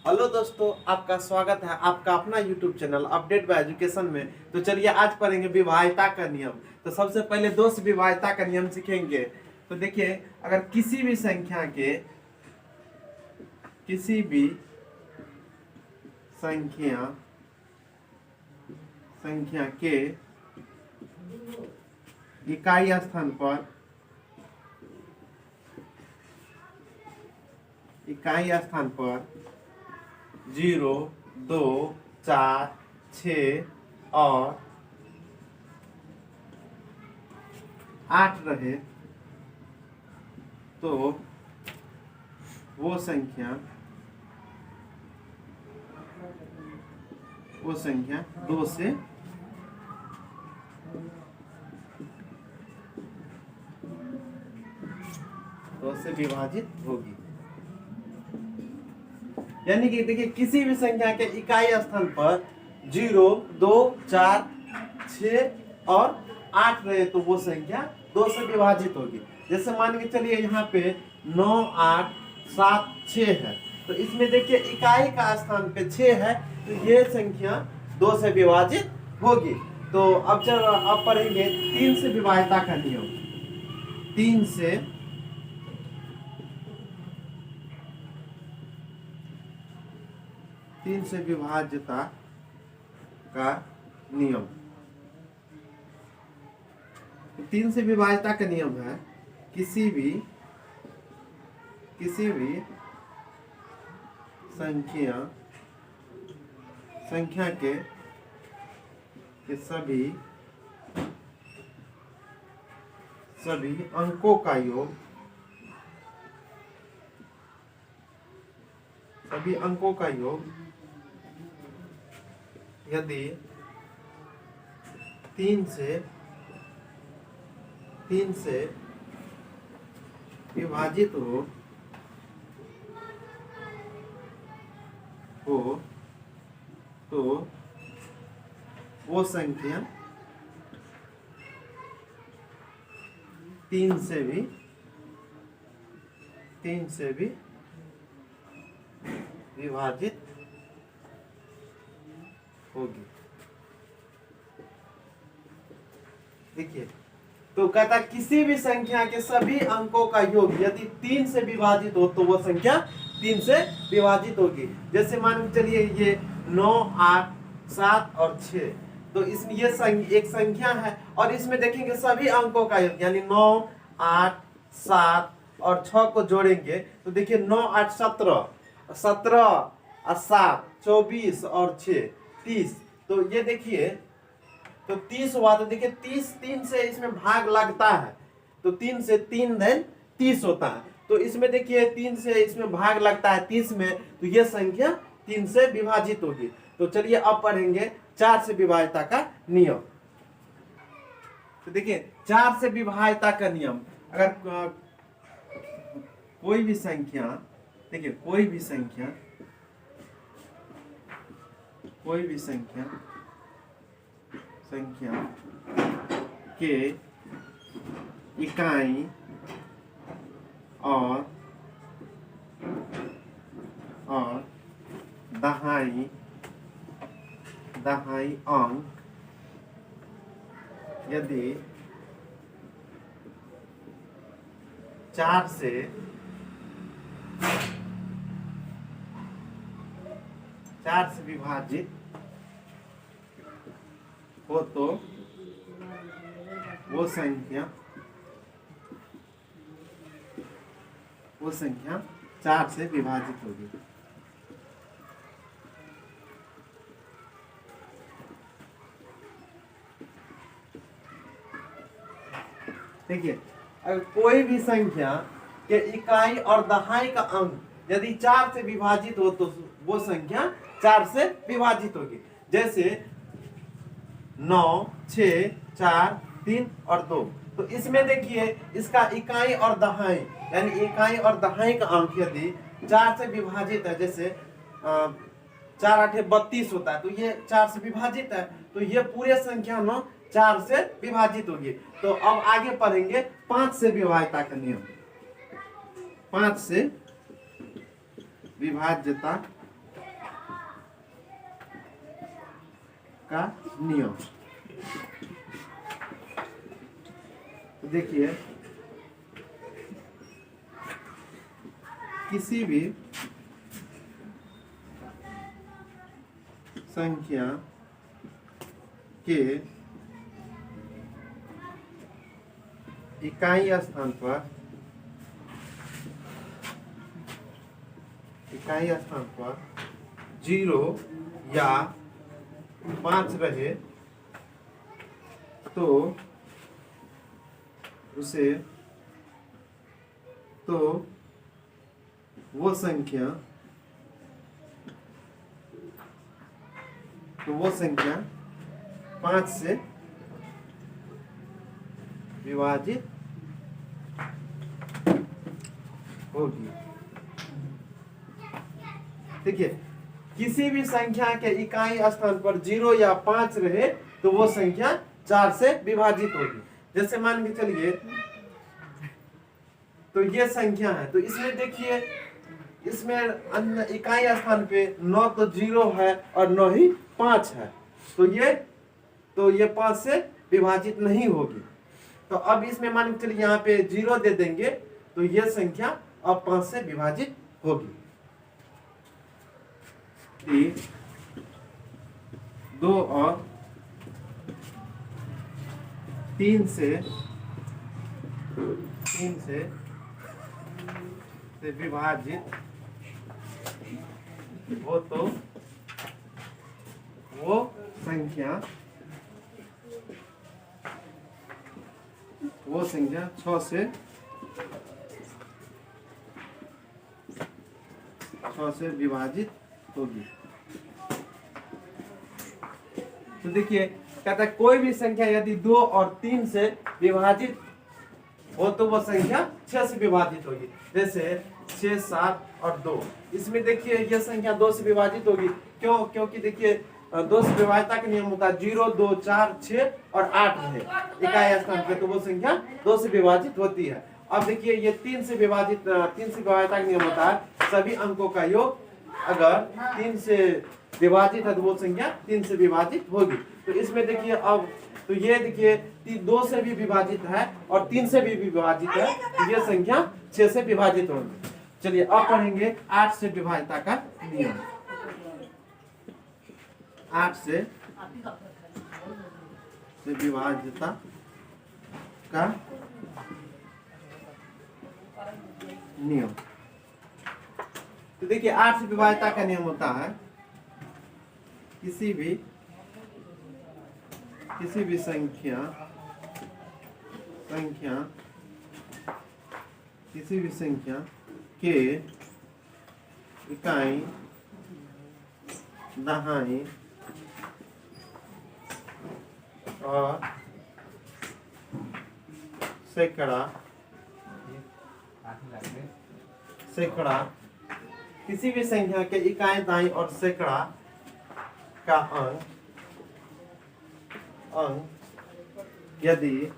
Hello दोस्तों, आपका स्वागत है आपका अपना YouTube channel update bye education में। तो चलिए आज पढ़ेंगे विभाज्यता का नियम। तो सबसे पहले दो से विभाज्यता का नियम सीखेंगे। तो देखिए, अगर किसी भी संख्या के इकाई स्थान पर 0, 2, 4, 6 और 8 रहे तो वो संख्या 2 से विभाजित होगी। यानी कि देखिए, किसी भी संख्या के इकाई स्थान पर 0, 2, 4, 6 और 8 रहे तो वो संख्या 2 से विभाजित होगी। जैसे मान के चलिए यहाँ पे 9, 8, 7, 6 है, तो इसमें देखिए इकाई का स्थान पे 6 है तो ये संख्या 2 से विभाजित होगी। तो अब पढ़ेंगे 3 से विभाज्यता का नियम। 3 से विभाज्यता का नियम। 3 से विभाज्यता का नियम है किसी भी संख्या के सभी अंकों का योग यदि 3 से विभाजित हो तो वो संख्या 3 से भी विभाजित होगी। देखिए, तो कहता किसी भी संख्या के सभी अंकों का योग यदि 3 से विभाजित हो तो वो संख्या 3 से विभाजित होगी। जैसे मान के चलिए ये 9, 8, 7 और 6, तो इसमें ये एक संख्या है और इसमें देखेंगे सभी अंकों का योग यानी 9, 8, 7 और 6 को जोड़ेंगे तो देखिए 9, 8, 17, 17 और 7, 24 और 6, 30। तो ये देखिए, तो 30 हुआ तो देखिए 3 से इसमें भाग लगता है तो 3 से 3 धन 30 होता है। तो इसमें देखिए 3 से इसमें भाग लगता है 30 में, तो ये संख्या 3 से विभाजित होगी। तो चलिए अब पढ़ेंगे 4 से विभाज्यता का नियम। तो देखिए 4 से विभाज्यता का नियम, अगर कोई भी संख्या के इकाई और दहाई अंक यदि 4 से विभाजित हो तो वो संख्या 4 से विभाजित होगी। देखिए, अगर कोई भी संख्या के इकाई और दहाई का अंक यदि 4 से विभाजित हो तो वो संख्या 4 से विभाजित होगी। जैसे 9, 6, 4, 3 और 2, तो इसमें देखिए इसका इकाई और दहाई यानी इकाई और दहाई का अंक यदि 4 से विभाजित है, जैसे 4 8 32 होता है, तो ये 4 से विभाजित है, तो ये पूरे संख्या 4 से विभाजित होगी। तो अब आगे पढ़ेंगे 5 से विभाज्यता का नियम। 5 से विभाज्यता का नियम। तो देखिए किसी भी संख्या के इकाई स्थान पर जीरो या 5 रहे तो वो संख्या 5 से विभाजित होगी। देखिए किसी भी संख्या के इकाई स्थान पर 0 या 5 रहे तो वो संख्या 4 से विभाजित होगी। जैसे मान के चलिए तो ये संख्या है, तो इसमें देखिए इसमें इकाई स्थान पे 9 तो 0 है और 9 ही 5 है, तो ये 5 से विभाजित नहीं होगी। तो अब इसमें मान के चलिए यहाँ पे 0 दे देंगे तो ये संख्या अब 5 से विभाजित होगी। 2 और 3 से विभाजित हो तो वो संख्या 6 से विभाजित होगी। तो देखिए कहता है कोई भी संख्या यदि 2 और 3 से विभाजित हो तो वो संख्या 6 से विभाजित होगी। जैसे 6, 7 और 2, इसमें देखिए यह संख्या 2 से विभाजित होगी। क्यों? क्योंकि देखिए 2 से विभाज्यता का नियम होता है 0, 2, 4, 6 और 8 है इकाई स्थान पे, तो वो संख्या 2 से विभाजित होती है। अब देखिए ये 3 से विभाज्यता का नियम होता है सभी अंकों का योग अगर 3 से विभाजित है तो वो संख्या 3 से विभाजित होगी। तो इसमें देखिए अब तो ये देखिए 2 से भी विभाजित है और 3 से भी विभाजित है, तो ये संख्या 6 से विभाजित होगी। चलिए अब पढ़ेंगे 8 से विभाज्यता का नियम। 8 से विभाज्यता का नियम। तो देखिए 8 से विभाज्यता का नियम होता है किसी भी संख्या के इकाई दहाई और सैकड़ा किसी भी संख्या के इकाई दाई और सैकड़ा का अंक यदि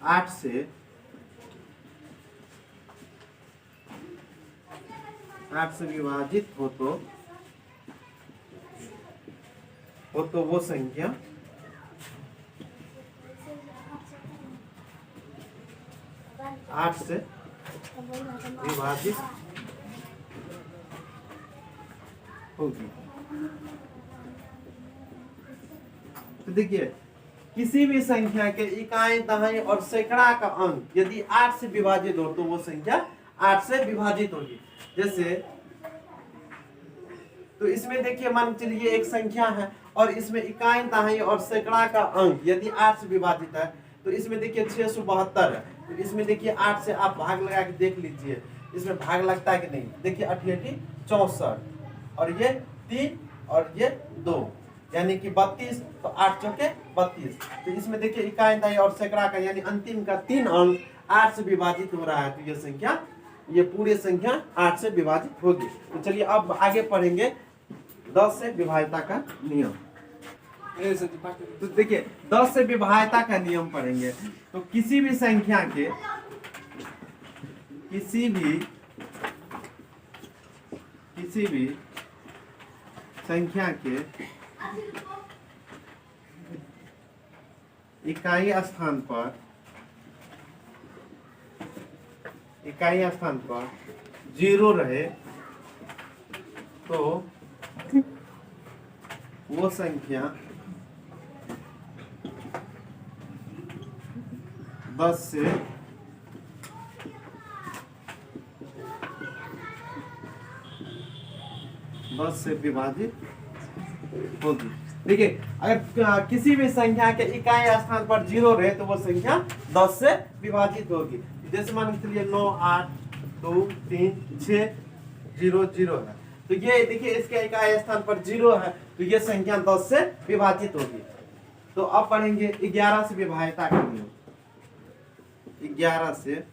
8 से विभाजित हो तो वो संख्या 8 से विभाजित होगी। तो देखिए किसी भी संख्या के इकाई दहाई और सैकड़ा का अंक यदि 8 से विभाजित हो तो वो संख्या 8 से विभाजित होगी। जैसे तो इसमें देखिए मान चलिए एक संख्या है और इसमें इकाई दहाई और सैकड़ा का अंक यदि 8 से विभाजित है तो इसमें देखिए 672 है। तो इसमें देखिए 8 से आप भाग लगा के देख लीजिए इसमें भाग लगता है कि नहीं। देखिए 88 64 और ये 3 और ये 2 यानी कि 32, तो 8 चौके 32। तो इसमें देखिए इकाई दहाई और सैकड़ा का यानी अंतिम का 3 अंक 8 से विभाजित हो रहा है, तो ये पूरी संख्या 8 से विभाजित होगी। तो चलिए अब आगे पढ़ेंगे 10 से विभाज्यता का नियम। तो देखिए 10 से विभाज्यता का नियम पढ़ेंगे। तो किसी भी संख्या के संख्या के इकाई स्थान पर 0 रहे तो वो संख्या 10 से विभाजित होगी। देखिए, अगर किसी भी संख्या के इकाई स्थान पर 0 रहे तो वो संख्या 10 से विभाजित होगी। जैसे मान के चलिए 9, 8, 2, 3, 6, 0, 0 है, तो ये देखिए इसके इकाई स्थान पर 0 है तो ये संख्या 10 से विभाजित होगी। तो अब पढ़ेंगे 11 से विभाज्यता का नियम। 11 से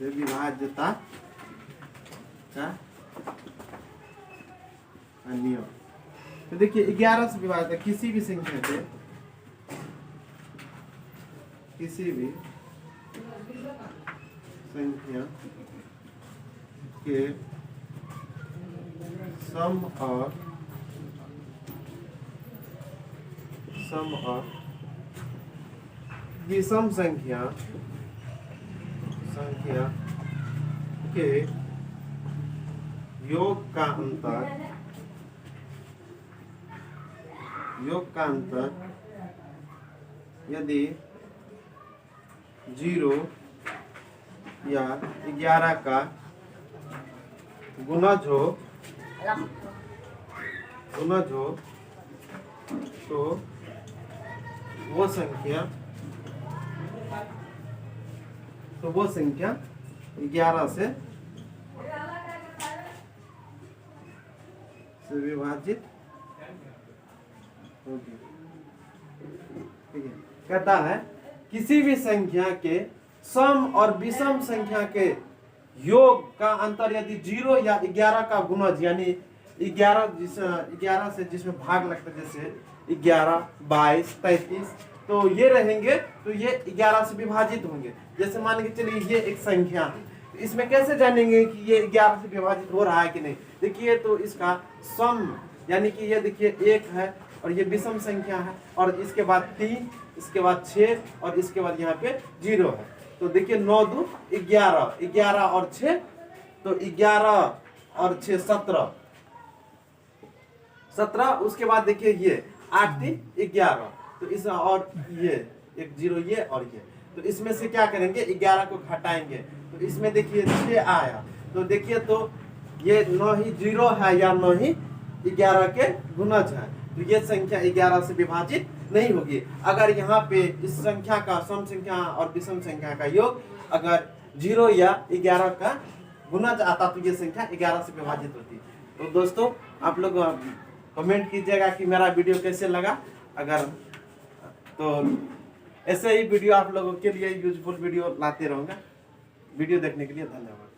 विभाज्यता का नियम। तो देखिए 11 से विभाज्यता किसी भी संख्या के सम और विषम संख्या के योग का अंतर यदि 0 या 11 का गुणज हो तो वो संख्या 11 से विभाजित होगी। ठीक है, कहता है किसी भी संख्या के सम और विषम संख्या के योग का अंतर यदि 0 या 11 का गुणज यानी 11 से जिसमें भाग लगता है, जैसे 11, 22, 33, तो ये रहेंगे तो ये 11 से विभाजित होंगे। जैसे मान के चलिए ये एक संख्या है, तो इसमें कैसे जानेंगे कि ये 11 से विभाजित हो रहा है कि नहीं? देखिए तो इसका सम यानी कि ये देखिए 1 है और ये विषम संख्या है और इसके बाद 3, इसके बाद 6 और इसके बाद यहाँ पे 0 है। तो देखिए 9, 2, 11, 11 और 6, तो 11 और 6 17, उसके बाद देखिए ये 8, 3, 11, तो इस और ये एक 0 ये और ये, तो इसमें से क्या करेंगे 11 को घटाएंगे तो इसमें देखिए 6 आया। तो देखिए तो ये 9 ही 0 है या 9 ही 11 के गुणज है, तो ये संख्या 11 से विभाजित नहीं होगी। अगर यहाँ पे इस संख्या का सम संख्या और विषम संख्या का योग अगर 0 या 11 का गुणज आता तो ये संख्या 11 से विभाजित होती। तो दोस्तों आप लोग कमेंट कीजिएगा कि मेरा वीडियो कैसे लगा। अगर तो ऐसे ही वीडियो आप लोगों के लिए यूजफुल वीडियो लाते रहूँगा। वीडियो देखने के लिए धन्यवाद।